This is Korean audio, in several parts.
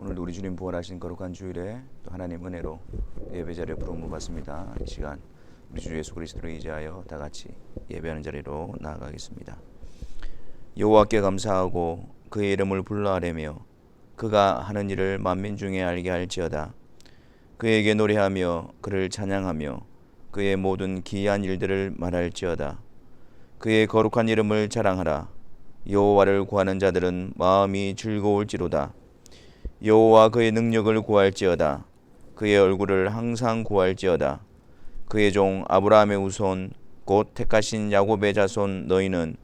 오늘도 우리 주님 부활하신 거룩한 주일에 또 하나님 은혜로 예배 자리에 부름을 받습니다. 이 시간 우리 주 예수 그리스도를 의지하여 다 같이 예배하는 자리로 나아가겠습니다. 여호와께 감사하고 그의 이름을 불러아뢰며 그가 하는 일을 만민 중에 알게 할지어다. 그에게 노래하며 그를 찬양하며 그의 모든 기이한 일들을 말할지어다. 그의 거룩한 이름을 자랑하라. 여호와를 구하는 자들은 마음이 즐거울지로다. 여호와 그의 능력을 구할지어다. 그의 얼굴을 항상 구할지어다. 그의 종 아브라함의 후손 곧 택하신 야곱의 자손 너희는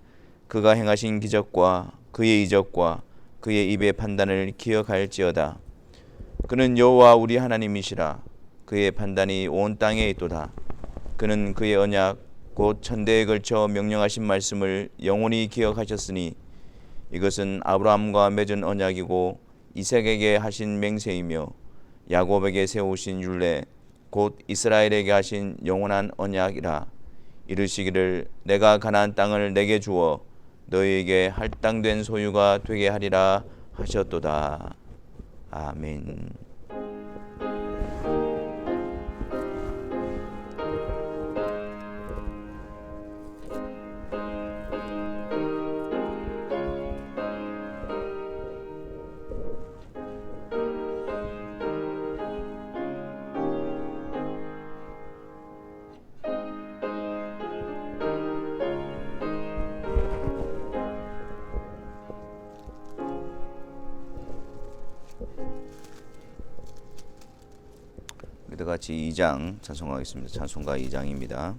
그가 행하신 기적과 그의 이적과 그의 입의 판단을 기억할지어다. 그는 여호와 우리 하나님이시라. 그의 판단이 온 땅에 있도다. 그는 그의 언약 곧 천대에 걸쳐 명령하신 말씀을 영원히 기억하셨으니 이것은 아브라함과 맺은 언약이고 이삭에게 하신 맹세이며 야곱에게 세우신 율례 곧 이스라엘에게 하신 영원한 언약이라. 이르시기를 내가 가나안 땅을 내게 주어 너희에게 할당된 소유가 되게 하리라 하셨도다. 아멘. 우리도 같이 2장 찬송하겠습니다. 찬송가 2장입니다.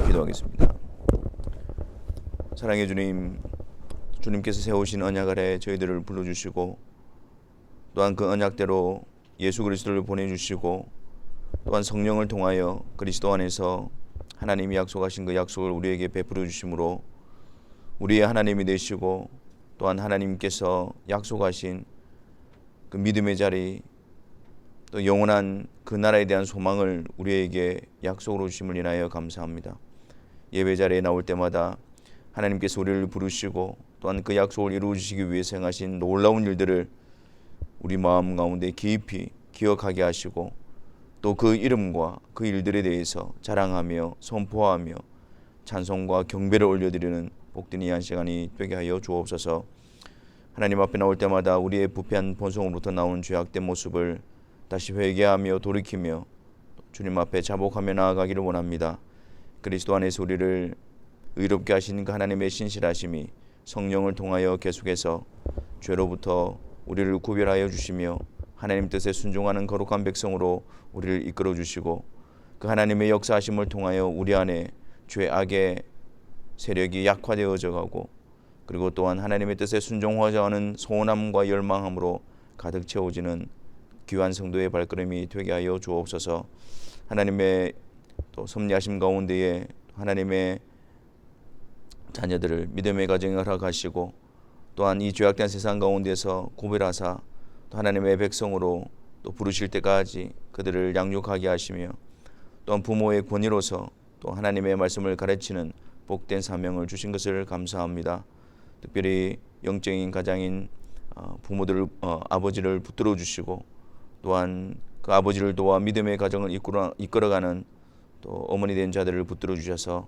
기도하겠습니다. 사랑의 주님, 주님께서 세우신 언약 아래 저희들을 불러주시고 또한 그 언약대로 예수 그리스도를 보내주시고 또한 성령을 통하여 그리스도 안에서 하나님이 약속하신 그 약속을 우리에게 베풀어 주심으로 우리의 하나님이 되시고 또한 하나님께서 약속하신 그 믿음의 자리 또 영원한 그 나라에 대한 소망을 우리에게 약속으로 주심을 인하여 감사합니다. 예배 자리에 나올 때마다 하나님께서 우리를 부르시고 또한 그 약속을 이루어 주시기 위해서 행하신 놀라운 일들을 우리 마음 가운데 깊이 기억하게 하시고 또 그 이름과 그 일들에 대해서 자랑하며 선포하며 찬송과 경배를 올려드리는 복된 이 한 시간이 되게 하여 주옵소서. 하나님 앞에 나올 때마다 우리의 부패한 본성으로부터 나오는 죄악된 모습을 다시 회개하며 돌이키며 주님 앞에 자복하며 나아가기를 원합니다. 그리스도 안에서 우리를 의롭게 하신 그 하나님의 신실하심이 성령을 통하여 계속해서 죄로부터 우리를 구별하여 주시며 하나님 뜻에 순종하는 거룩한 백성으로 우리를 이끌어 주시고 그 하나님의 역사하심을 통하여 우리 안에 죄악의 세력이 약화되어져 가고 그리고 또한 하나님의 뜻에 순종하자 하는 소원함과 열망함으로 가득 채워지는 귀한 성도의 발걸음이 되게 하여 주옵소서. 하나님의 또 섭리하심 가운데에 하나님의 자녀들을 믿음의 가정에 허락하시고 또한 이 죄악된 세상 가운데서 구별하사 또 하나님의 백성으로 또 부르실 때까지 그들을 양육하게 하시며 또한 부모의 권위로서 또 하나님의 말씀을 가르치는 복된 사명을 주신 것을 감사합니다. 특별히 영적인 가장인 부모들을 아버지를 붙들어 주시고 또한 그 아버지를 도와 믿음의 가정을 이끌어가는 또 어머니 된 자들을 붙들어 주셔서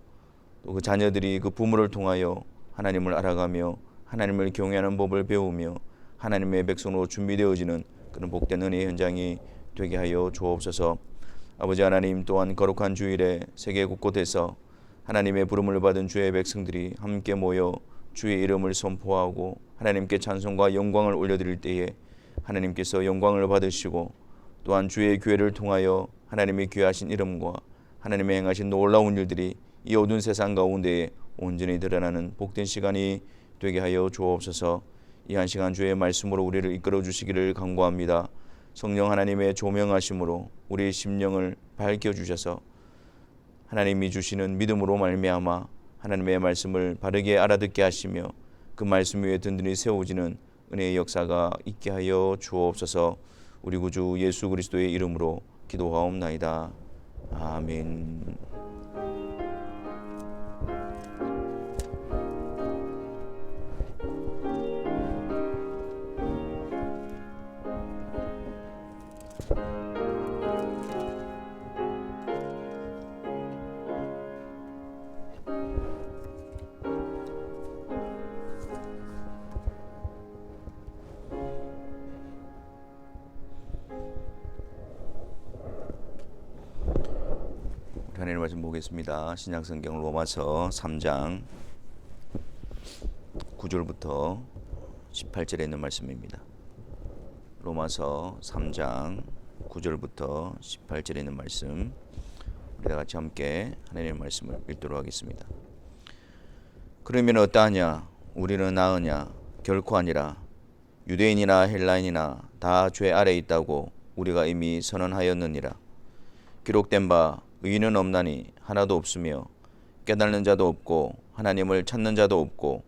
또 그 자녀들이 그 부모를 통하여 하나님을 알아가며 하나님을 경외하는 법을 배우며 하나님의 백성으로 준비되어지는 그런 복된 은혜의 현장이 되게 하여 주옵소서. 아버지 하나님, 또한 거룩한 주일에 세계 곳곳에서 하나님의 부름을 받은 주의 백성들이 함께 모여 주의 이름을 선포하고 하나님께 찬송과 영광을 올려드릴 때에 하나님께서 영광을 받으시고 또한 주의 교회를 통하여 하나님의 귀하신 이름과 하나님의 행하신 놀라운 일들이 이 어두운 세상 가운데에 온전히 드러나는 복된 시간이 되게 하여 주옵소서. 이 한 시간 주의 말씀으로 우리를 이끌어 주시기를 간구합니다. 성령 하나님의 조명하심으로 우리의 심령을 밝혀주셔서 하나님이 주시는 믿음으로 말미암아 하나님의 말씀을 바르게 알아듣게 하시며 그 말씀 위에 든든히 세워지는 은혜의 역사가 있게 하여 주옵소서. 우리 구주 예수 그리스도의 이름으로 기도하옵나이다. 아멘. 하나님의 말씀 보겠습니다. 신약성경 로마서 3장 9절부터 18절에 있는 말씀입니다. 로마서 3장 9절부터 18절에 있는 말씀, 우리 다 같이 함께 하나님의 말씀을 읽도록 하겠습니다. 그러면 어떠하냐? 우리는 나으냐? 결코 아니라. 유대인이나 헬라인이나 다 죄 아래 있다고 우리가 이미 선언하였느니라. 기록된 바 의인은 없나니 하나도 없으며 깨닫는 자도 없고 하나님을 찾는 자도 없고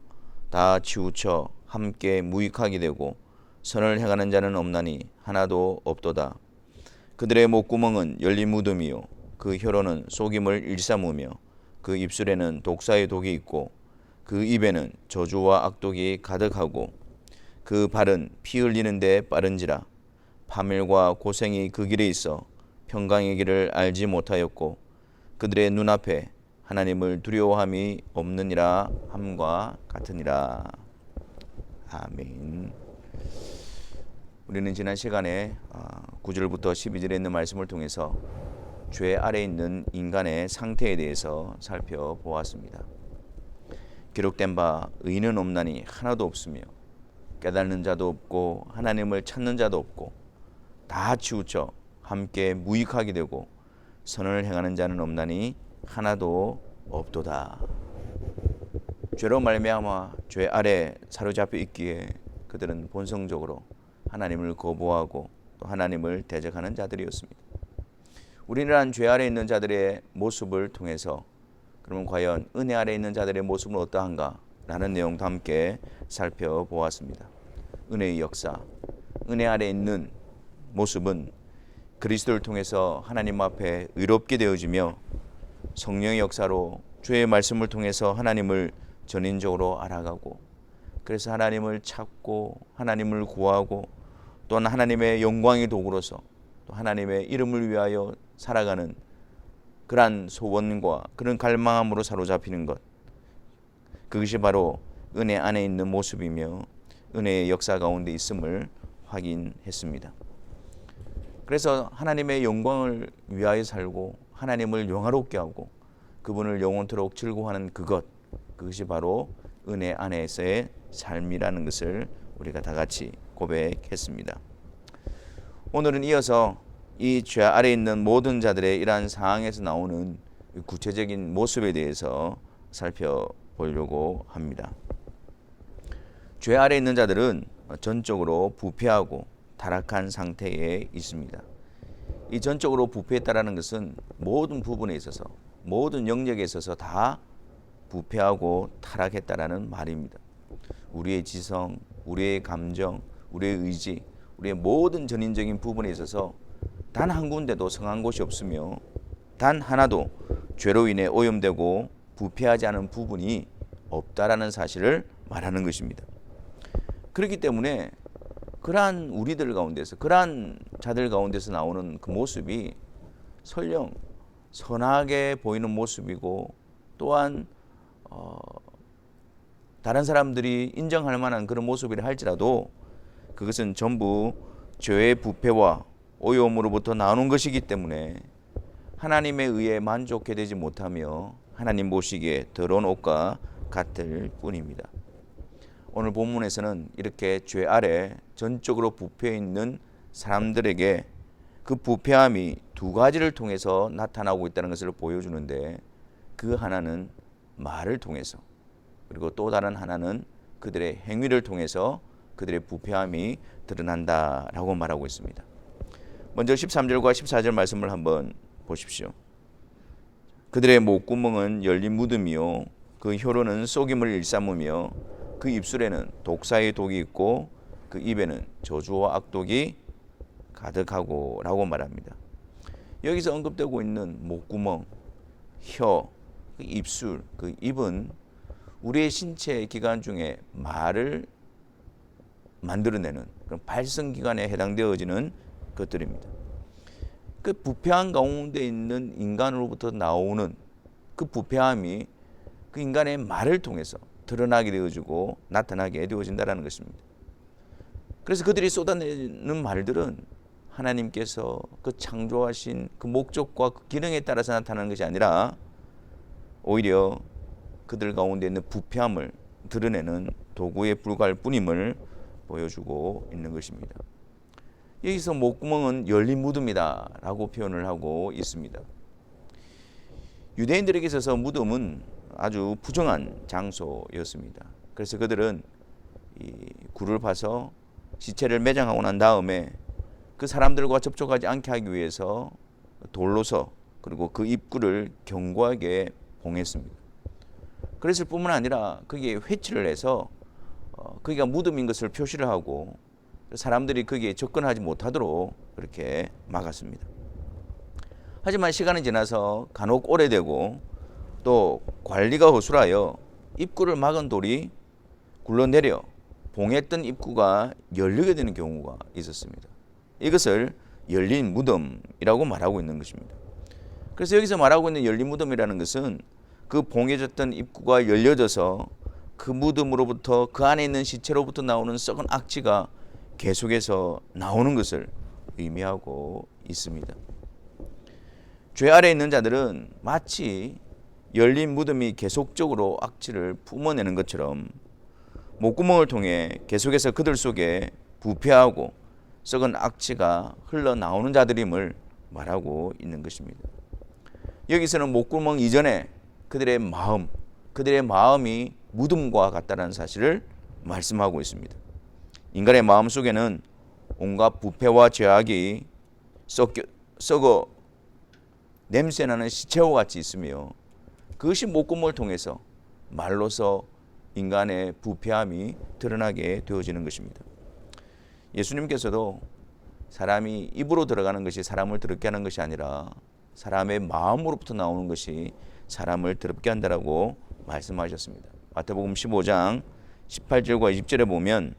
다 치우쳐 함께 무익하게 되고 선을 행하는 자는 없나니 하나도 없도다. 그들의 목구멍은 열린 무덤이요 그 혀로는 속임을 일삼으며 그 입술에는 독사의 독이 있고 그 입에는 저주와 악독이 가득하고 그 발은 피 흘리는 데 빠른지라. 파멸과 고생이 그 길에 있어 평강의 길을 알지 못하였고 그들의 눈앞에 하나님을 두려워함이 없느니라 함과 같으니라. 아멘. 우리는 지난 시간에 9절부터 12절에 있는 말씀을 통해서 죄 아래 있는 인간의 상태에 대해서 살펴보았습니다. 기록된 바 의인은 없나니 하나도 없으며 깨닫는 자도 없고 하나님을 찾는 자도 없고 다 치우쳐 함께 무익하게 되고 선을 행하는 자는 없나니 하나도 없도다. 죄로 말미암아 죄 아래 사로잡혀 있기에 그들은 본성적으로 하나님을 거부하고 또 하나님을 대적하는 자들이었습니다. 우리는 죄 아래 있는 자들의 모습을 통해서 그러면 과연 은혜 아래 있는 자들의 모습은 어떠한가? 라는 내용도 함께 살펴보았습니다. 은혜의 역사, 은혜 아래 있는 모습은 그리스도를 통해서 하나님 앞에 의롭게 되어지며 성령의 역사로 주의 말씀을 통해서 하나님을 전인적으로 알아가고 그래서 하나님을 찾고 하나님을 구하고 또한 하나님의 영광의 도구로서 또 하나님의 이름을 위하여 살아가는 그러한 소원과 그런 갈망함으로 사로잡히는 것, 그것이 바로 은혜 안에 있는 모습이며 은혜의 역사 가운데 있음을 확인했습니다. 그래서 하나님의 영광을 위하여 살고 하나님을 영화롭게 하고 그분을 영원토록 즐거워하는 그것이 바로 은혜 안에서의 삶이라는 것을 우리가 다 같이 고백했습니다. 오늘은 이어서 이 죄 아래 있는 모든 자들의 이러한 상황에서 나오는 구체적인 모습에 대해서 살펴보려고 합니다. 죄 아래 있는 자들은 전적으로 부패하고 타락한 상태에 있습니다. 이 전적으로 부패했다라는 것은 모든 부분에 있어서 모든 영역에 있어서 다 부패하고 타락했다라는 말입니다. 우리의 지성, 우리의 감정, 우리의 의지, 우리의 모든 전인적인 부분에 있어서 단 한 군데도 성한 곳이 없으며 단 하나도 죄로 인해 오염되고 부패하지 않은 부분이 없다라는 사실을 말하는 것입니다. 그렇기 때문에 그러한 우리들 가운데서, 그러한 자들 가운데서 나오는 그 모습이 설령 선하게 보이는 모습이고 또한 다른 사람들이 인정할 만한 그런 모습이라 할지라도 그것은 전부 죄의 부패와 오염으로부터 나오는 것이기 때문에 하나님에 의해 만족해 되지 못하며 하나님 보시기에 더러운 옷과 같을 뿐입니다. 오늘 본문에서는 이렇게 죄 아래 전적으로 부패해 있는 사람들에게 그 부패함이 두 가지를 통해서 나타나고 있다는 것을 보여주는데, 그 하나는 말을 통해서, 그리고 또 다른 하나는 그들의 행위를 통해서 그들의 부패함이 드러난다라고 말하고 있습니다. 먼저 13절과 14절 말씀을 한번 보십시오. 그들의 목구멍은 열린 무덤이요 그 혀로는 속임을 일삼으며 그 입술에는 독사의 독이 있고 그 입에는 저주와 악독이 가득하고 라고 말합니다. 여기서 언급되고 있는 목구멍, 혀, 그 입술, 그 입은 우리의 신체 기관 중에 말을 만들어내는 그런 발성기관에 해당되어지는 것들입니다. 그 부패한 가운데 있는 인간으로부터 나오는 그 부패함이 그 인간의 말을 통해서 드러나게 되어지고 나타나게 되어진다는 것입니다. 그래서 그들이 쏟아내는 말들은 하나님께서 그 창조하신 그 목적과 그 기능에 따라서 나타나는 것이 아니라 오히려 그들 가운데 있는 부패함을 드러내는 도구에 불과할 뿐임을 보여주고 있는 것입니다. 여기서 목구멍은 열린 무덤이다 라고 표현을 하고 있습니다. 유대인들에게 있어서 무덤은 아주 부정한 장소였습니다. 그래서 그들은 이 굴을 파서 시체를 매장하고 난 다음에 그 사람들과 접촉하지 않게 하기 위해서 돌로서 그리고 그 입구를 견고하게 봉했습니다. 그랬을 뿐만 아니라 거기에 회치를 해서 거기가 무덤인 것을 표시를 하고 사람들이 거기에 접근하지 못하도록 그렇게 막았습니다. 하지만 시간이 지나서 간혹 오래되고 또 관리가 허술하여 입구를 막은 돌이 굴러내려 봉했던 입구가 열리게 되는 경우가 있었습니다. 이것을 열린 무덤이라고 말하고 있는 것입니다. 그래서 여기서 말하고 있는 열린 무덤이라는 것은 그 봉해졌던 입구가 열려져서 그 무덤으로부터, 그 안에 있는 시체로부터 나오는 썩은 악취가 계속해서 나오는 것을 의미하고 있습니다. 죄 아래 있는 자들은 마치 열린 무덤이 계속적으로 악취를 뿜어내는 것처럼 목구멍을 통해 계속해서 그들 속에 부패하고 썩은 악취가 흘러나오는 자들임을 말하고 있는 것입니다. 여기서는 목구멍 이전에 그들의 마음이 무덤과 같다는 사실을 말씀하고 있습니다. 인간의 마음 속에는 온갖 부패와 죄악이 썩어 냄새나는 시체와 같이 있으며 그것이 목구멍을 통해서 말로서 인간의 부패함이 드러나게 되어지는 것입니다. 예수님께서도 사람이 입으로 들어가는 것이 사람을 더럽게 하는 것이 아니라 사람의 마음으로부터 나오는 것이 사람을 더럽게 한다라고 말씀하셨습니다. 마태복음 15장 18절과 20절에 보면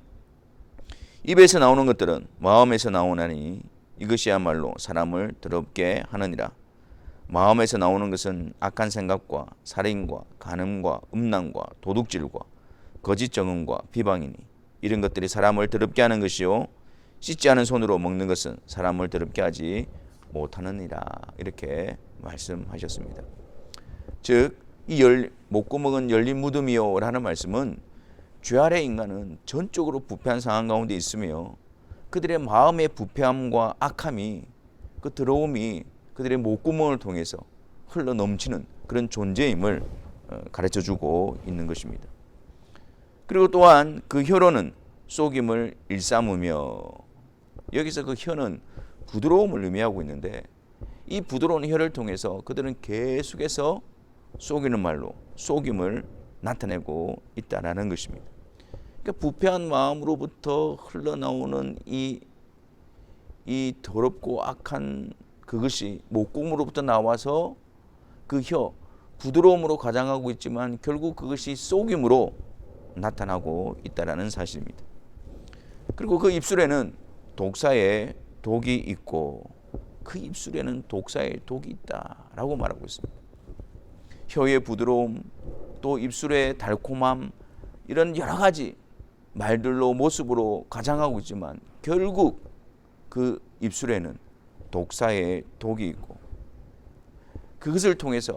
입에서 나오는 것들은 마음에서 나오나니 이것이야말로 사람을 더럽게 하느니라. 마음에서 나오는 것은 악한 생각과 살인과 간음과 음란과 도둑질과 거짓 정언과 비방이니 이런 것들이 사람을 더럽게 하는 것이요 씻지 않은 손으로 먹는 것은 사람을 더럽게 하지 못하느니라. 이렇게 말씀하셨습니다. 즉 이 목구멍은 열린 무덤이요 라는 말씀은 죄 아래 인간은 전적으로 부패한 상황 가운데 있으며 그들의 마음의 부패함과 악함이, 그 더러움이 그들의 목구멍을 통해서 흘러 넘치는 그런 존재임을 가르쳐주고 있는 것입니다. 그리고 또한 그 혀로는 속임을 일삼으며, 여기서 그 혀는 부드러움을 의미하고 있는데 이 부드러운 혀를 통해서 그들은 계속해서 속이는 말로 속임을 나타내고 있다라는 것입니다. 그러니까 부패한 마음으로부터 흘러나오는 이 이 더럽고 악한 그것이 목구멍으로부터 나와서 그 혀 부드러움으로 가장하고 있지만 결국 그것이 속임으로 나타나고 있다라는 사실입니다. 그리고 그 입술에는 독사의 독이 있고 그 입술에는 독사의 독이 있다라고 말하고 있습니다. 혀의 부드러움, 또 입술의 달콤함, 이런 여러 가지 말들로 모습으로 가장하고 있지만 결국 그 입술에는 독사의 독이 있고 그것을 통해서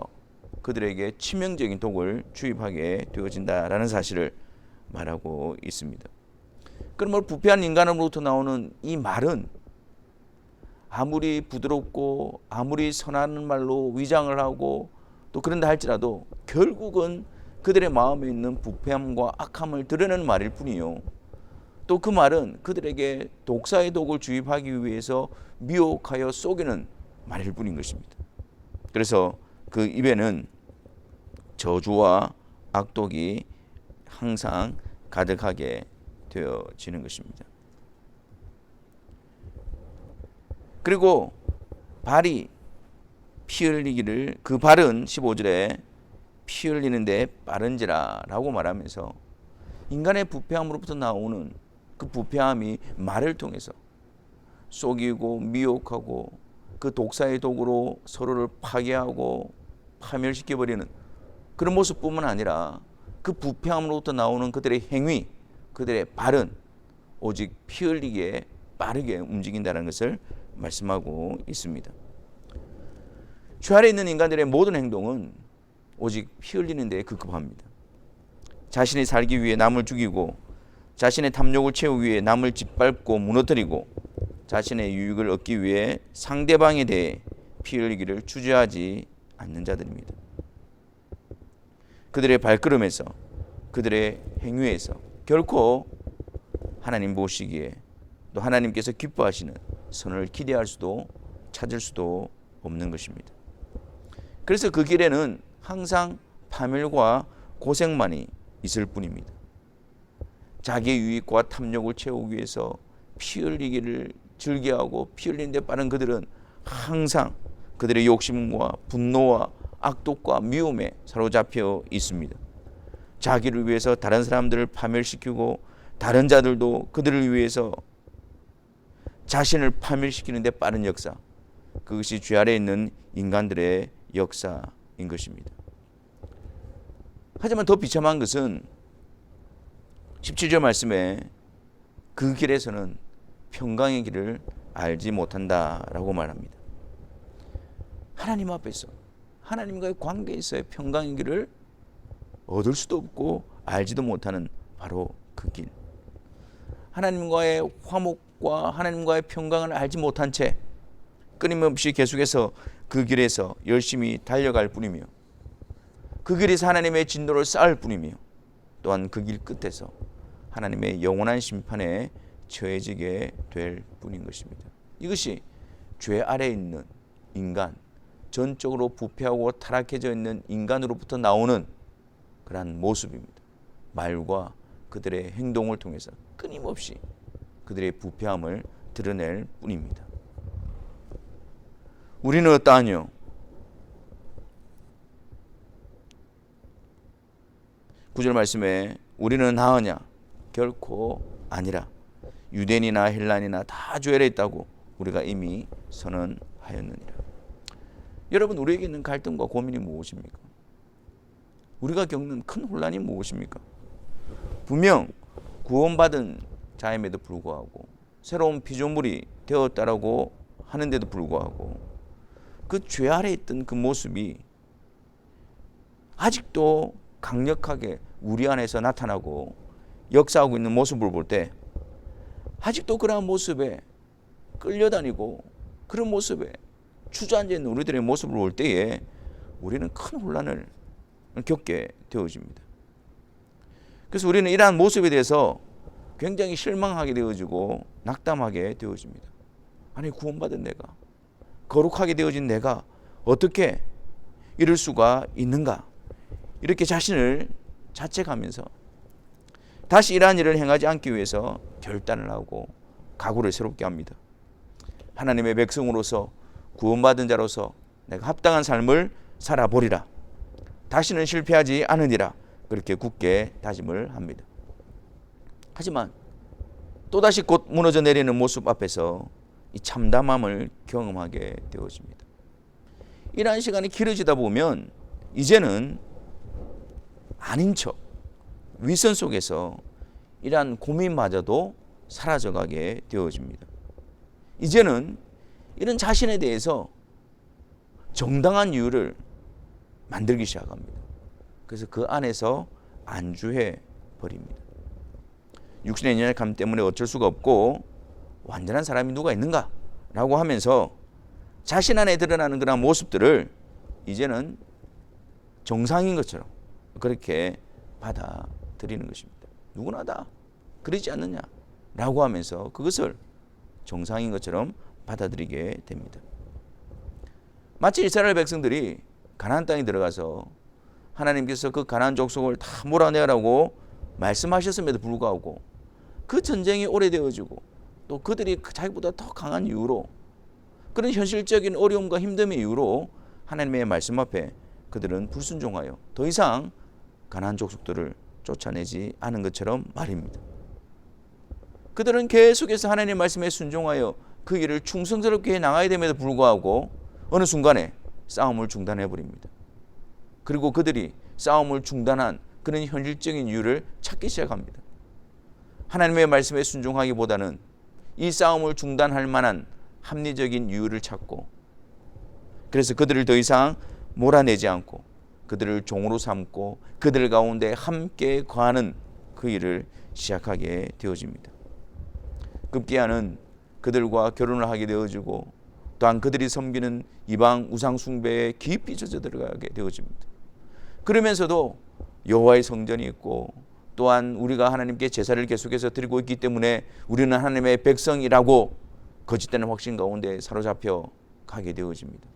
그들에게 치명적인 독을 주입하게 되어진다라는 사실을 말하고 있습니다. 그러므로 부패한 인간으로부터 나오는 이 말은 아무리 부드럽고 아무리 선한 말로 위장을 하고 또 그런다 할지라도 결국은 그들의 마음에 있는 부패함과 악함을 드러내는 말일 뿐이요, 또 그 말은 그들에게 독사의 독을 주입하기 위해서 미혹하여 속이는 말일 뿐인 것입니다. 그래서 그 입에는 저주와 악독이 항상 가득하게 되어지는 것입니다. 그리고 발이 피 흘리기를, 그 발은 15절에 피 흘리는데 빠른지라 라고 말하면서 인간의 부패함으로부터 나오는 그 부패함이 말을 통해서 속이고 미혹하고 그 독사의 독으로 서로를 파괴하고 파멸시켜버리는 그런 모습뿐만 아니라 그 부패함으로부터 나오는 그들의 행위, 그들의 발은 오직 피 흘리기에 빠르게 움직인다는 것을 말씀하고 있습니다. 죄 아래 있는 인간들의 모든 행동은 오직 피 흘리는 데 급급합니다. 자신이 살기 위해 남을 죽이고 자신의 탐욕을 채우기 위해 남을 짓밟고 무너뜨리고 자신의 유익을 얻기 위해 상대방에 대해 피 흘리기를 주저하지 않는 자들입니다. 그들의 발걸음에서, 그들의 행위에서 결코 하나님 보시기에 또 하나님께서 기뻐하시는 선을 기대할 수도 찾을 수도 없는 것입니다. 그래서 그 길에는 항상 파멸과 고생만이 있을 뿐입니다. 자기의 유익과 탐욕을 채우기 위해서 피 흘리기를 즐겨하고 피 흘리는 데 빠른 그들은 항상 그들의 욕심과 분노와 악독과 미움에 사로잡혀 있습니다. 자기를 위해서 다른 사람들을 파멸시키고 다른 자들도 그들을 위해서 자신을 파멸시키는 데 빠른 역사, 그것이 죄 아래 있는 인간들의 역사인 것입니다. 하지만 더 비참한 것은 17절 말씀에 그 길에서는 평강의 길을 알지 못한다라고 말합니다. 하나님 앞에서 하나님과의 관계에서의 평강의 길을 얻을 수도 없고 알지도 못하는 바로 그 길, 하나님과의 화목과 하나님과의 평강을 알지 못한 채 끊임없이 계속해서 그 길에서 열심히 달려갈 뿐이며 그 길에서 하나님의 진노를 쌓을 뿐이며 또한 그 길 끝에서 하나님의 영원한 심판에 처해지게 될 뿐인 것입니다. 이것이 죄 아래에 있는 인간, 전적으로 부패하고 타락해져 있는 인간으로부터 나오는 그러한 모습입니다. 말과 그들의 행동을 통해서 끊임없이 그들의 부패함을 드러낼 뿐입니다. 우리는 어떠하뇨? 구절 말씀에 우리는 나으냐? 결코 아니라 유대인이나 헬란이나 다 죄 아래 있다고 우리가 이미 선언하였느니라. 여러분, 우리에게 있는 갈등과 고민이 무엇입니까? 우리가 겪는 큰 혼란이 무엇입니까? 분명 구원받은 자임에도 불구하고 새로운 피조물이 되었다라고 하는데도 불구하고 그 죄 아래 있던 그 모습이 아직도 강력하게 우리 안에서 나타나고 역사하고 있는 모습을 볼 때 아직도 그러한 모습에 끌려다니고 그런 모습에 주저앉아 있는 우리들의 모습을 볼 때에 우리는 큰 혼란을 겪게 되어집니다. 그래서 우리는 이러한 모습에 대해서 굉장히 실망하게 되어지고 낙담하게 되어집니다. 아니, 구원받은 내가, 거룩하게 되어진 내가 어떻게 이럴 수가 있는가, 이렇게 자신을 자책하면서 다시 이러한 일을 행하지 않기 위해서 결단을 하고 각오를 새롭게 합니다. 하나님의 백성으로서 구원받은 자로서 내가 합당한 삶을 살아보리라. 다시는 실패하지 않으리라. 그렇게 굳게 다짐을 합니다. 하지만 또다시 곧 무너져 내리는 모습 앞에서 이 참담함을 경험하게 되어집니다. 이러한 시간이 길어지다 보면 이제는 아닌 척 위선 속에서 이러한 고민마저도 사라져가게 되어집니다. 이제는 이런 자신에 대해서 정당한 이유를 만들기 시작합니다. 그래서 그 안에서 안주해 버립니다. 육신의 연약함 때문에 어쩔 수가 없고 완전한 사람이 누가 있는가? 라고 하면서 자신 안에 드러나는 그런 모습들을 이제는 정상인 것처럼 그렇게 받아들이는 것입니다. 누구나 다 그러지 않느냐? 라고 하면서 그것을 정상인 것처럼 받아들이게 됩니다. 마치 이스라엘 백성들이 가나안 땅에 들어가서 하나님께서 그 가나안 족속을 다 몰아내라고 말씀하셨음에도 불구하고 그 전쟁이 오래되어지고 또 그들이 자기보다 더 강한 이유로 그런 현실적인 어려움과 힘듦의 이유로 하나님의 말씀 앞에 그들은 불순종하여 더 이상 가나안 족속들을 쫓아내지 않은 것처럼 말입니다. 그들은 계속해서 하나님의 말씀에 순종하여 그 일을 충성스럽게 나가야 됨에도 불구하고 어느 순간에 싸움을 중단해 버립니다. 그리고 그들이 싸움을 중단한 그런 현실적인 이유를 찾기 시작합니다. 하나님의 말씀에 순종하기보다는 이 싸움을 중단할 만한 합리적인 이유를 찾고 그래서 그들을 더 이상 몰아내지 않고 그들을 종으로 삼고 그들 가운데 함께 거하는 그 일을 시작하게 되어집니다. 급기야는 그들과 결혼을 하게 되어지고 또한 그들이 섬기는 이방 우상 숭배에 깊이 젖어 들어가게 되어집니다. 그러면서도 여호와의 성전이 있고 또한 우리가 하나님께 제사를 계속해서 드리고 있기 때문에 우리는 하나님의 백성이라고 거짓되는 확신 가운데 사로잡혀 가게 되어집니다.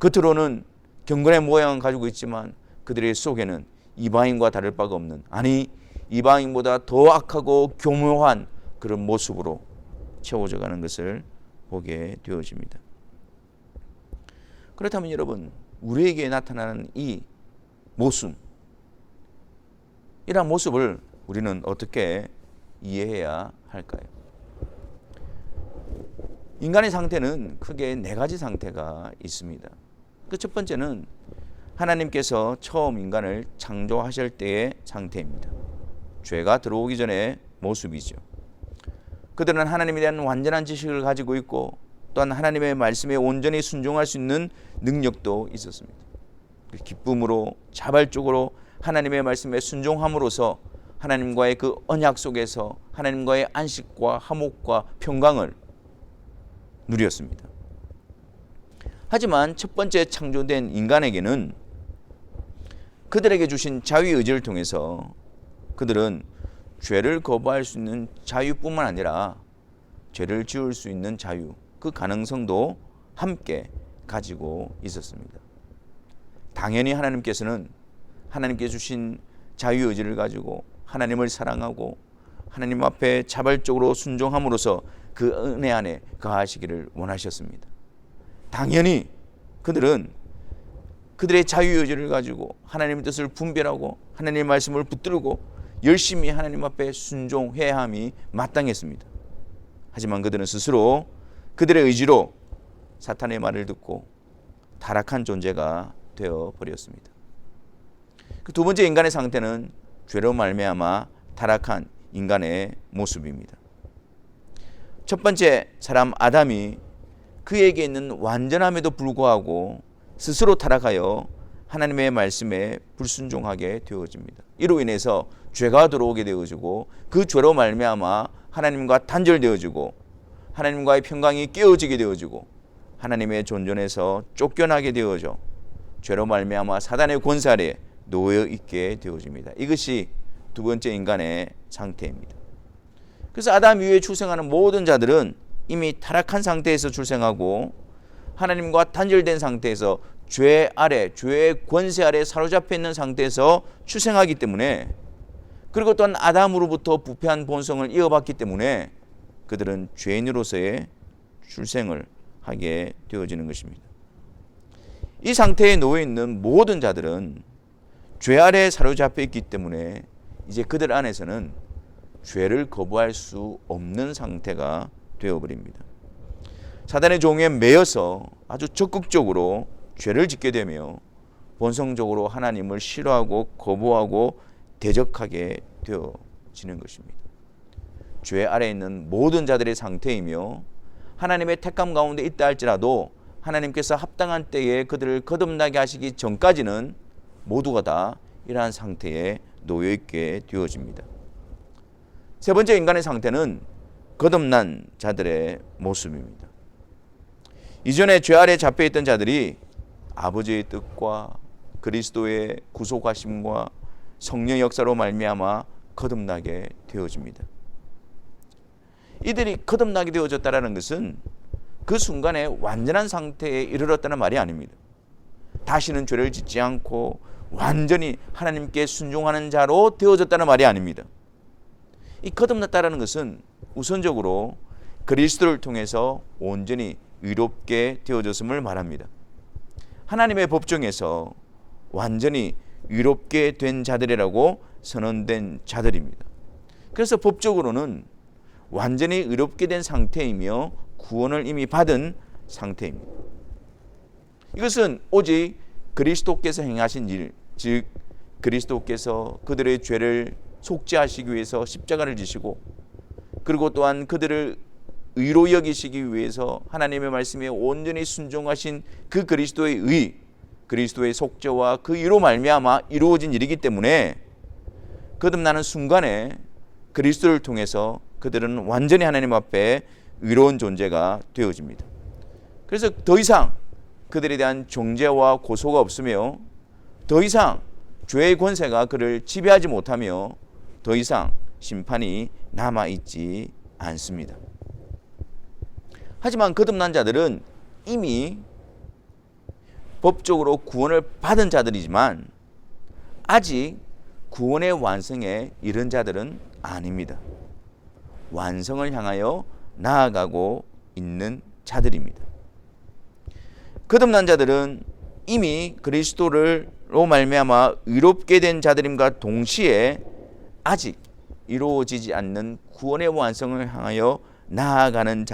겉으로는 경건의 모양은 가지고 있지만 그들의 속에는 이방인과 다를 바가 없는, 아니 이방인보다 더 악하고 교묘한 그런 모습으로 채워져 가는 것을 보게 되어집니다. 그렇다면 여러분, 우리에게 나타나는 이 모습, 이러한 모습을 우리는 어떻게 이해해야 할까요? 인간의 상태는 크게 네 가지 상태가 있습니다. 그 첫 번째는 하나님께서 처음 인간을 창조하실 때의 상태입니다. 죄가 들어오기 전의 모습이죠. 그들은 하나님에 대한 완전한 지식을 가지고 있고 또한 하나님의 말씀에 온전히 순종할 수 있는 능력도 있었습니다. 기쁨으로 자발적으로 하나님의 말씀에 순종함으로써 하나님과의 그 언약 속에서 하나님과의 안식과 화목과 평강을 누렸습니다. 하지만 첫 번째 창조된 인간에게는 그들에게 주신 자유의지를 통해서 그들은 죄를 거부할 수 있는 자유뿐만 아니라 죄를 지을 수 있는 자유, 그 가능성도 함께 가지고 있었습니다. 당연히 하나님께서는 하나님께 주신 자유의지를 가지고 하나님을 사랑하고 하나님 앞에 자발적으로 순종함으로써 그 은혜 안에 거하시기를 원하셨습니다. 당연히 그들은 그들의 자유의지를 가지고 하나님의 뜻을 분별하고 하나님의 말씀을 붙들고 열심히 하나님 앞에 순종해야 함이 마땅했습니다. 하지만 그들은 스스로 그들의 의지로 사탄의 말을 듣고 타락한 존재가 되어버렸습니다. 그 두 번째 인간의 상태는 죄로 말미암아 타락한 인간의 모습입니다. 첫 번째 사람 아담이 그에게 있는 완전함에도 불구하고 스스로 타락하여 하나님의 말씀에 불순종하게 되어집니다. 이로 인해서 죄가 들어오게 되어지고 그 죄로 말미암아 하나님과 단절되어지고 하나님과의 평강이 깨어지게 되어지고 하나님의 존전에서 쫓겨나게 되어져 죄로 말미암아 사단의 권세 아래 놓여 있게 되어집니다. 이것이 두 번째 인간의 상태입니다. 그래서 아담 이후에 출생하는 모든 자들은 이미 타락한 상태에서 출생하고 하나님과 단절된 상태에서 죄 아래, 죄의 권세 아래 사로잡혀 있는 상태에서 출생하기 때문에, 그리고 또한 아담으로부터 부패한 본성을 이어받기 때문에 그들은 죄인으로서의 출생을 하게 되어지는 것입니다. 이 상태에 놓여 있는 모든 자들은 죄 아래에 사로잡혀 있기 때문에 이제 그들 안에서는 죄를 거부할 수 없는 상태가 되어버립니다. 사단의 종에 매여서 아주 적극적으로 죄를 짓게 되며 본성적으로 하나님을 싫어하고 거부하고 대적하게 되어지는 것입니다. 죄 아래에 있는 모든 자들의 상태이며 하나님의 택감 가운데 있다 할지라도 하나님께서 합당한 때에 그들을 거듭나게 하시기 전까지는 모두가 다 이러한 상태에 놓여 있게 되어집니다. 세 번째 인간의 상태는 거듭난 자들의 모습입니다. 이전에 죄 아래 잡혀 있던 자들이 아버지의 뜻과 그리스도의 구속하심과 성령의 역사로 말미암아 거듭나게 되어집니다. 이들이 거듭나게 되어졌다는 것은 그 순간에 완전한 상태에 이르렀다는 말이 아닙니다. 다시는 죄를 짓지 않고 완전히 하나님께 순종하는 자로 되어졌다는 말이 아닙니다. 이 거듭났다는 것은 우선적으로 그리스도를 통해서 온전히 의롭게 되어졌음을 말합니다. 하나님의 법정에서 완전히 의롭게 된 자들이라고 선언된 자들입니다. 그래서 법적으로는 완전히 의롭게 된 상태이며 구원을 이미 받은 상태입니다. 이것은 오직 그리스도께서 행하신 일, 즉 그리스도께서 그들의 죄를 속죄하시기 위해서 십자가를 지시고 그리고 또한 그들을 의로 여기시기 위해서 하나님의 말씀에 온전히 순종하신 그 그리스도의 의, 그리스도의 속죄와 그 의로 말미암아 이루어진 일이기 때문에 거듭나는 순간에 그리스도를 통해서 그들은 완전히 하나님 앞에 의로운 존재가 되어집니다. 그래서 더 이상 그들에 대한 정죄와 고소가 없으며 더 이상 죄의 권세가 그를 지배하지 못하며 더 이상 심판이 남아있지 않습니다. 하지만 거듭난 자들은 이미 법적으로 구원을 받은 자들이지만 아직 구원의 완성에 이른 자들은 아닙니다. 완성을 향하여 나아가고 있는 자들입니다. 거듭난 자들은 이미 그리스도로 말미암아 의롭게 된 자들임과 동시에 아직 이루어지지 않는 구원의 완성을 향하여 나아가는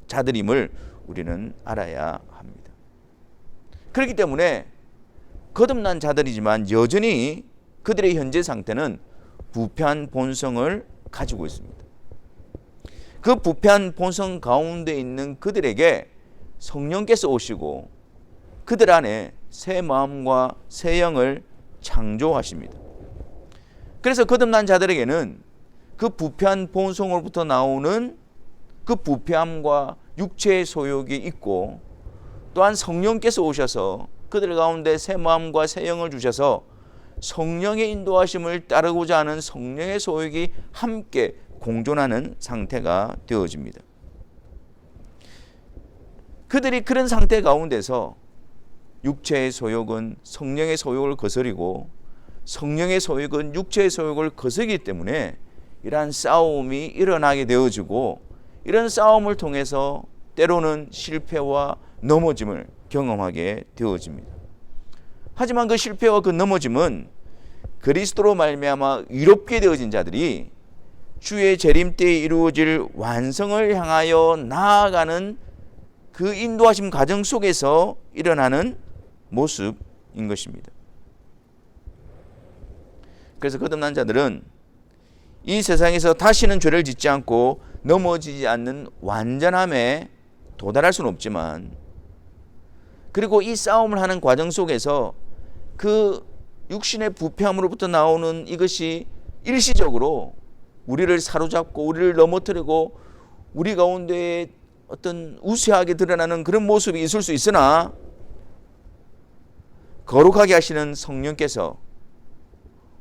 자들임을 우리는 알아야 합니다. 그렇기 때문에 거듭난 자들이지만 여전히 그들의 현재 상태는 부패한 본성을 가지고 있습니다. 그 부패한 본성 가운데 있는 그들에게 성령께서 오시고 그들 안에 새 마음과 새 영을 창조하십니다. 그래서 거듭난 자들에게는 그 부패한 본성으로부터 나오는 그 부패함과 육체의 소욕이 있고 또한 성령께서 오셔서 그들 가운데 새 마음과 새 영을 주셔서 성령의 인도하심을 따르고자 하는 성령의 소욕이 함께 공존하는 상태가 되어집니다. 그들이 그런 상태 가운데서 육체의 소욕은 성령의 소욕을 거스리고 성령의 소욕은 육체의 소욕을 거스르기 때문에 이러한 싸움이 일어나게 되어지고 이런 싸움을 통해서 때로는 실패와 넘어짐을 경험하게 되어집니다. 하지만 그 실패와 그 넘어짐은 그리스도로 말미암아 의롭게 되어진 자들이 주의 재림 때에 이루어질 완성을 향하여 나아가는 그 인도하심 과정 속에서 일어나는 모습인 것입니다. 그래서 거듭난 자들은 이 세상에서 다시는 죄를 짓지 않고 넘어지지 않는 완전함에 도달할 수는 없지만 그리고 이 싸움을 하는 과정 속에서 그 육신의 부패함으로부터 나오는 이것이 일시적으로 우리를 사로잡고 우리를 넘어뜨리고 우리 가운데에 어떤 우세하게 드러나는 그런 모습이 있을 수 있으나 거룩하게 하시는 성령께서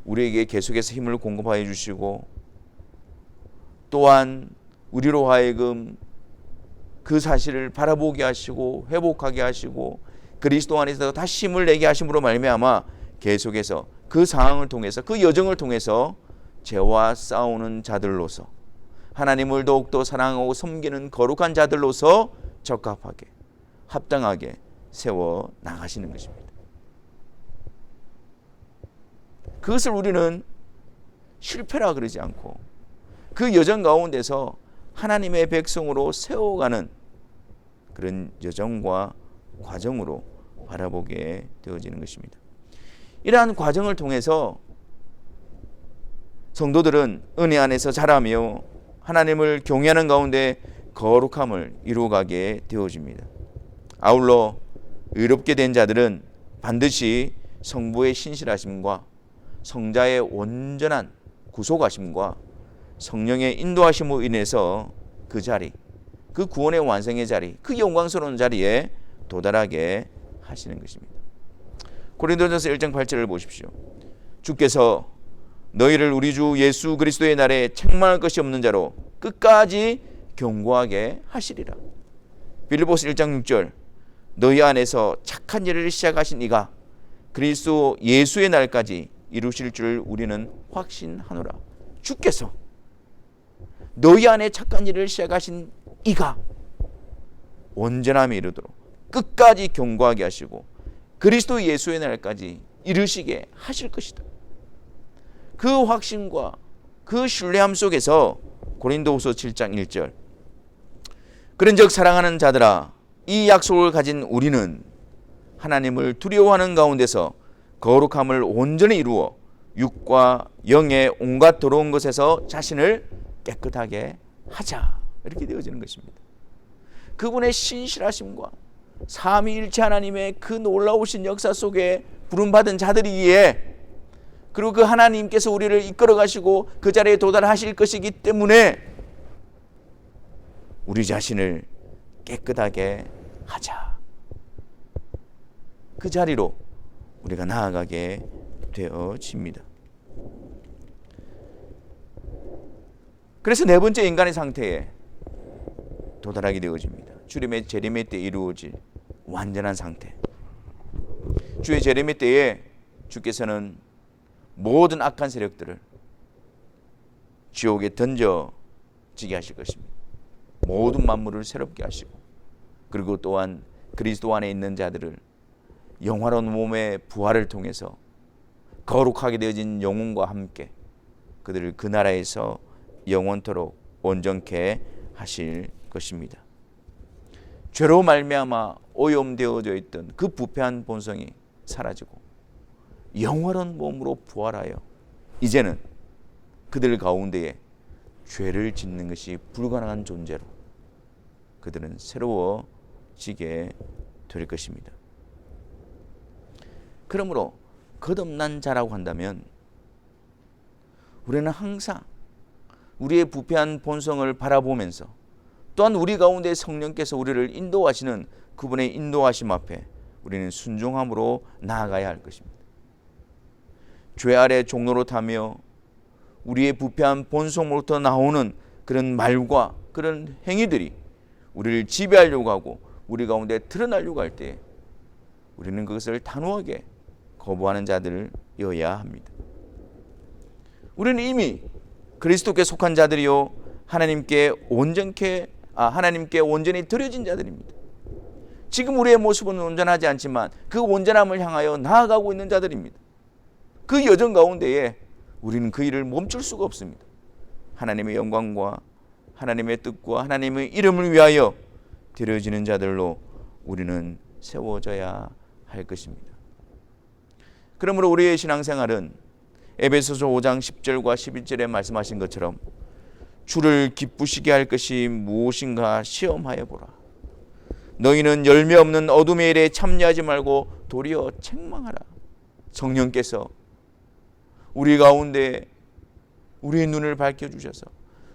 우리에게 계속해서 힘을 공급하여 주시고 또한 우리로 하여금 그 사실을 바라보게 하시고 회복하게 하시고 그리스도 안에서 다시 힘을 내게 하심으로 말미암아 계속해서 그 상황을 통해서 그 여정을 통해서 죄와 싸우는 자들로서 하나님을 더욱더 사랑하고 섬기는 거룩한 자들로서 적합하게 합당하게 세워 나가시는 것입니다. 그것을 우리는 실패라 그러지 않고 그 여정 가운데서 하나님의 백성으로 세워가는 그런 여정과 과정으로 바라보게 되어지는 것입니다. 이러한 과정을 통해서 성도들은 은혜 안에서 자라며 하나님을 경외하는 가운데 거룩함을 이루어가게 되어집니다. 아울러 의롭게 된 자들은 반드시 성부의 신실하심과 성자의 온전한 구속하심과 성령의 인도하심으로 인해서 그 자리, 그 구원의 완성의 자리, 그 영광스러운 자리에 도달하게 하시는 것입니다. 고린도전서 1장 8절을 보십시오. 주께서 너희를 우리 주 예수 그리스도의 날에 책망할 것이 없는 자로 끝까지 견고하게 하시리라. 빌립보서 1장 6절 너희 안에서 착한 일을 시작하신 이가 그리스도 예수의 날까지 이루실 줄 우리는 확신하노라. 주께서 너희 안에 착한 일을 시작하신 이가 온전함에 이르도록 끝까지 견고하게 하시고 그리스도 예수의 날까지 이루시게 하실 것이다. 그 확신과 그 신뢰함 속에서 고린도후서 7장 1절 그런즉 사랑하는 자들아 이 약속을 가진 우리는 하나님을 두려워하는 가운데서 거룩함을 온전히 이루어 육과 영의 온갖 더러운 것에서 자신을 깨끗하게 하자. 이렇게 되어지는 것입니다. 그분의 신실하심과 삼위일체 하나님의 그 놀라우신 역사 속에 부름받은 자들이기에 그리고 그 하나님께서 우리를 이끌어 가시고 그 자리에 도달하실 것이기 때문에 우리 자신을 깨끗하게 하자. 그 자리로 우리가 나아가게 되어집니다. 그래서 네 번째 인간의 상태에 도달하게 되어집니다. 주님의 재림의 때 이루어질 완전한 상태. 주의 재림의 때에 주께서는 모든 악한 세력들을 지옥에 던져지게 하실 것입니다. 모든 만물을 새롭게 하시고 그리고 또한 그리스도 안에 있는 자들을 영화로운 몸의 부활을 통해서 거룩하게 되어진 영혼과 함께 그들을 그 나라에서 영원토록 온전케 하실 것입니다. 죄로 말미암아 오염되어져 있던 그 부패한 본성이 사라지고 영원한 몸으로 부활하여 이제는 그들 가운데에 죄를 짓는 것이 불가능한 존재로 그들은 새로워지게 될 것입니다. 그러므로 거듭난 자라고 한다면 우리는 항상 우리의 부패한 본성을 바라보면서 또한 우리 가운데 성령께서 우리를 인도하시는 그분의 인도하심 앞에 우리는 순종함으로 나아가야 할 것입니다. 죄 아래 종로로 타며 우리의 부패한 본성으로부터 나오는 그런 말과 그런 행위들이 우리를 지배하려고 하고 우리 가운데 드러나려고 할 때 우리는 그것을 단호하게 거부하는 자들이어야 합니다. 우리는 이미 그리스도께 속한 자들이요 하나님께 온전히 드려진 자들입니다. 지금 우리의 모습은 온전하지 않지만 그 온전함을 향하여 나아가고 있는 자들입니다. 그 여정 가운데에 우리는 그 일을 멈출 수가 없습니다. 하나님의 영광과 하나님의 뜻과 하나님의 이름을 위하여 드려지는 자들로 우리는 세워져야 할 것입니다. 그러므로 우리의 신앙생활은 에베소서 5장 10절과 11절에 말씀하신 것처럼 주를 기쁘시게 할 것이 무엇인가 시험하여 보라. 너희는 열매 없는 어둠의 일에 참여하지 말고 도리어 책망하라. 성령께서 우리 가운데 우리의 눈을 밝혀주셔서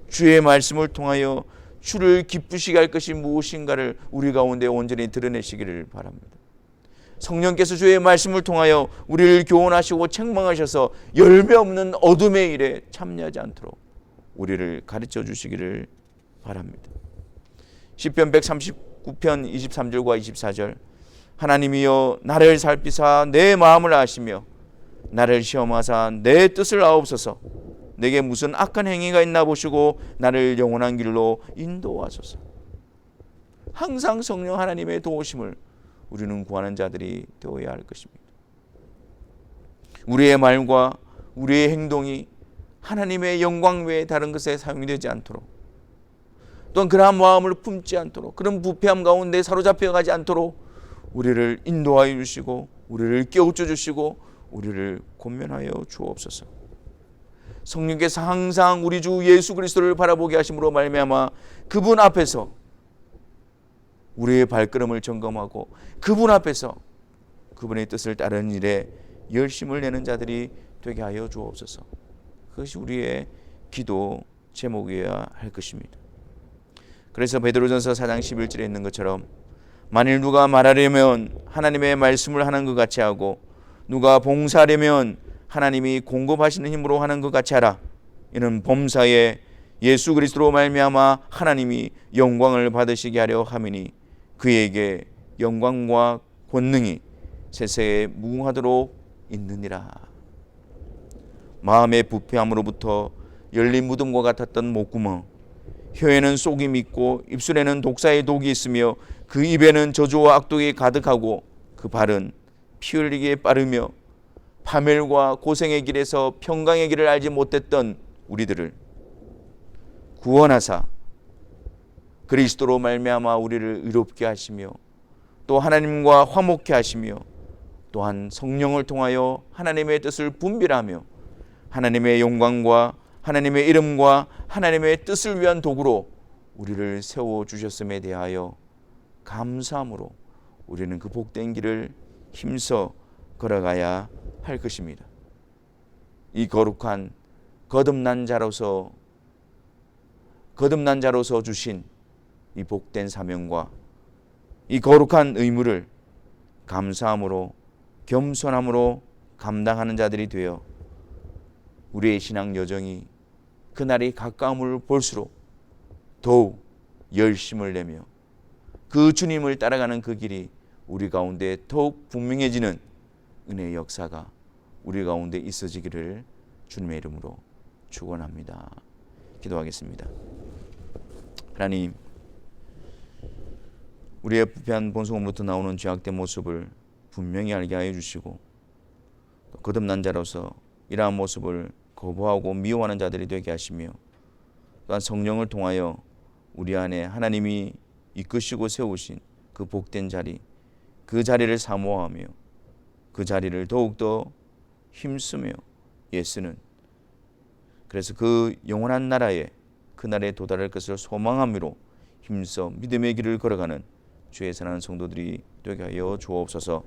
주의 말씀을 통하여 주를 기쁘시게 할 것이 무엇인가를 우리 가운데 온전히 드러내시기를 바랍니다. 성령께서 주의 말씀을 통하여 우리를 교훈하시고 책망하셔서 열매 없는 어둠의 일에 참여하지 않도록 우리를 가르쳐 주시기를 바랍니다. 시편 139편 23절과 24절 하나님이여 나를 살피사 내 마음을 아시며 나를 시험하사 내 뜻을 아옵소서. 내게 무슨 악한 행위가 있나 보시고 나를 영원한 길로 인도하소서. 항상 성령 하나님의 도우심을 우리는 구하는 자들이 되어야 할 것입니다. 우리의 말과 우리의 행동이 하나님의 영광 외에 다른 것에 사용이 되지 않도록, 또한 그러한 마음을 품지 않도록, 그런 부패함 가운데 사로잡혀 가지 않도록 우리를 인도하여 주시고 우리를 깨우쳐 주시고 우리를 권면하여 주옵소서. 성령께서 항상 우리 주 예수 그리스도를 바라보게 하심으로 말미암아 그분 앞에서 우리의 발걸음을 점검하고 그분 앞에서 그분의 뜻을 따르는 일에 열심을 내는 자들이 되게 하여 주옵소서. 그것이 우리의 기도 제목이어야 할 것입니다. 그래서 베드로전서 4장 11절에 있는 것처럼 만일 누가 말하려면 하나님의 말씀을 하는 것 같이 하고 누가 봉사하려면 하나님이 공급하시는 힘으로 하는 것 같이 하라. 이는 범사에 예수 그리스도로 말미암아 하나님이 영광을 받으시게 하려 함이니 그에게 영광과 권능이 세세에 무궁하도록 있느니라. 마음의 부패함으로부터 열린 무덤과 같았던 목구멍, 혀에는 쏙이 있고 입술에는 독사의 독이 있으며 그 입에는 저주와 악독이 가득하고 그 발은 피 흘리기에 빠르며 파멸과 고생의 길에서 평강의 길을 알지 못했던 우리들을 구원하사 그리스도로 말미암아 우리를 의롭게 하시며 또 하나님과 화목케 하시며 또한 성령을 통하여 하나님의 뜻을 분별하며 하나님의 영광과 하나님의 이름과 하나님의 뜻을 위한 도구로 우리를 세워주셨음에 대하여 감사함으로 우리는 그 복된 길을 힘써 걸어가야 할 것입니다. 이 거룩한 거듭난 자로서 주신 이 복된 사명과 이 거룩한 의무를 감사함으로 겸손함으로 감당하는 자들이 되어 우리의 신앙 여정이 그날이 가까움을 볼수록 더욱 열심을 내며 그 주님을 따라가는 그 길이 우리 가운데 더욱 분명해지는 은혜의 역사가 우리 가운데 있어지기를 주님의 이름으로 축원합니다. 기도하겠습니다. 하나님, 우리의 부패한 본성으로부터 나오는 죄악된 모습을 분명히 알게 하여 주시고 또 거듭난 자로서 이러한 모습을 거부하고 미워하는 자들이 되게 하시며 또한 성령을 통하여 우리 안에 하나님이 이끄시고 세우신 그 복된 자리, 그 자리를 사모하며 그 자리를 더욱더 힘쓰며 애쓰는, 그래서 그 영원한 나라에 그날에 도달할 것을 소망함으로 힘써 믿음의 길을 걸어가는 주의 사랑하는 성도들이 되게 하여 주옵소서.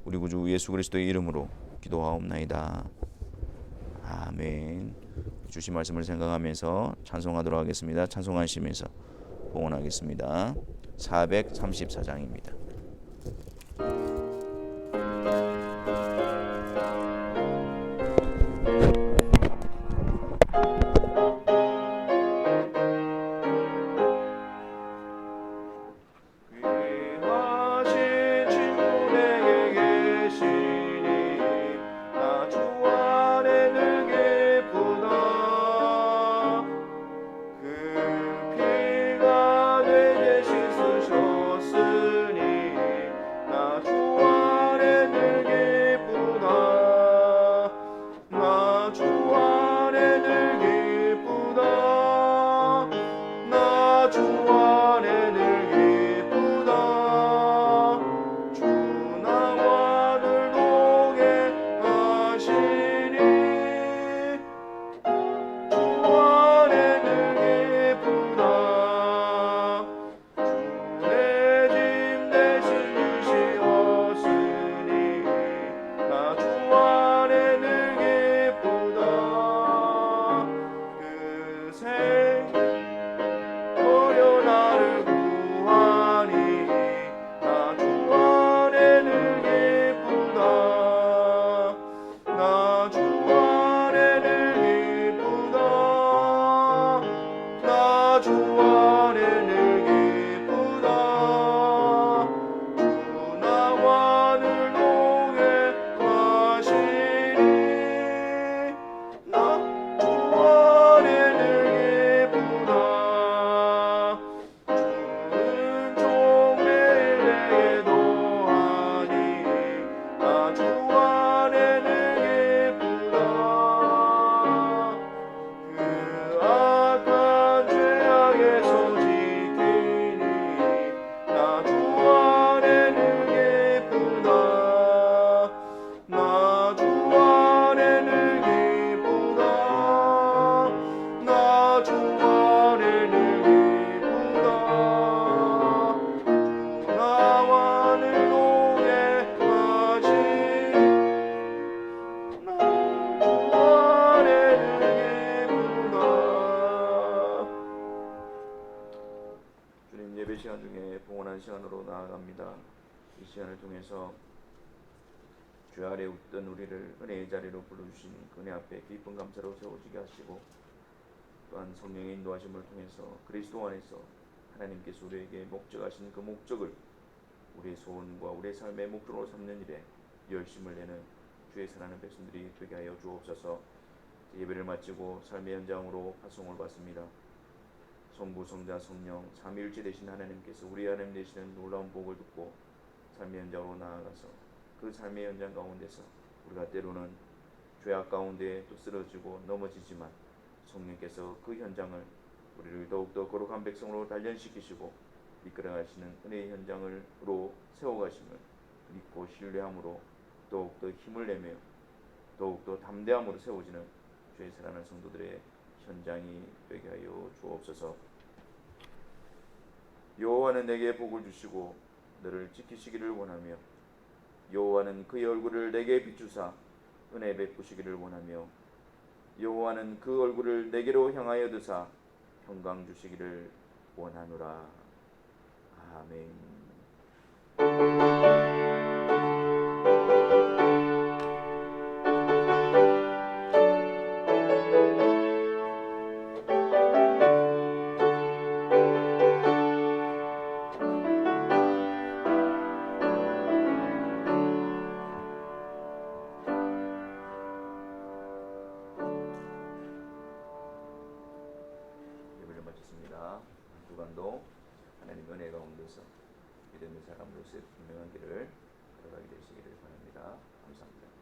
우리 구주 예수 그리스도의 이름으로 기도하옵나이다. 아멘. 주신 말씀을 생각하면서 찬송하도록 하겠습니다. 찬송하시면서 봉헌하겠습니다. 434장입니다. 그 피가 내 죄 씻으셨으니 앞으로 나아갑니다. 이 시간을 통해서 주 아래 웃던 우리를 은혜의 자리로 불러주신 은혜 앞에 기쁜 감사로 세워지게 하시고, 또한 성령의 인도하심을 통해서 그리스도 안에서 하나님께서 우리에게 목적하신 그 목적을 우리의 소원과 우리의 삶의 목적으로 삼는 일에 열심을 내는 주의 사랑하는 백성들이 되게 하여 주옵소서. 예배를 마치고 삶의 현장으로 파송을 받습니다. 성부, 성자, 성령 삼위일체 되신 하나님께서 우리 하나님 되시는 놀라운 복을 듣고 삶의 현장으로 나아가서 그 삶의 현장 가운데서 우리가 때로는 죄악 가운데 또 쓰러지고 넘어지지만 성령께서 그 현장을 우리를 더욱더 거룩한 백성으로 단련시키시고 이끌어가시는 은혜의 현장으로 세워가심을 믿고 신뢰함으로 더욱더 힘을 내며 더욱더 담대함으로 세워지는 주의 사랑하는 성도들의 현장이 되게 하여 주옵소서. 여호와는 내게 복을 주시고 너를 지키시기를 원하며 여호와는 그의 얼굴을 내게 비추사 은혜 베푸시기를 원하며 여호와는 그 얼굴을 내게로 향하여 드사 평강 주시기를 원하노라. 아멘. 예배를 마쳤습니다. 주간도 하나님 은혜 가운데서 믿음의 사람으로서의 분명한 길을 걸어가게 되시기를 바랍니다. 감사합니다.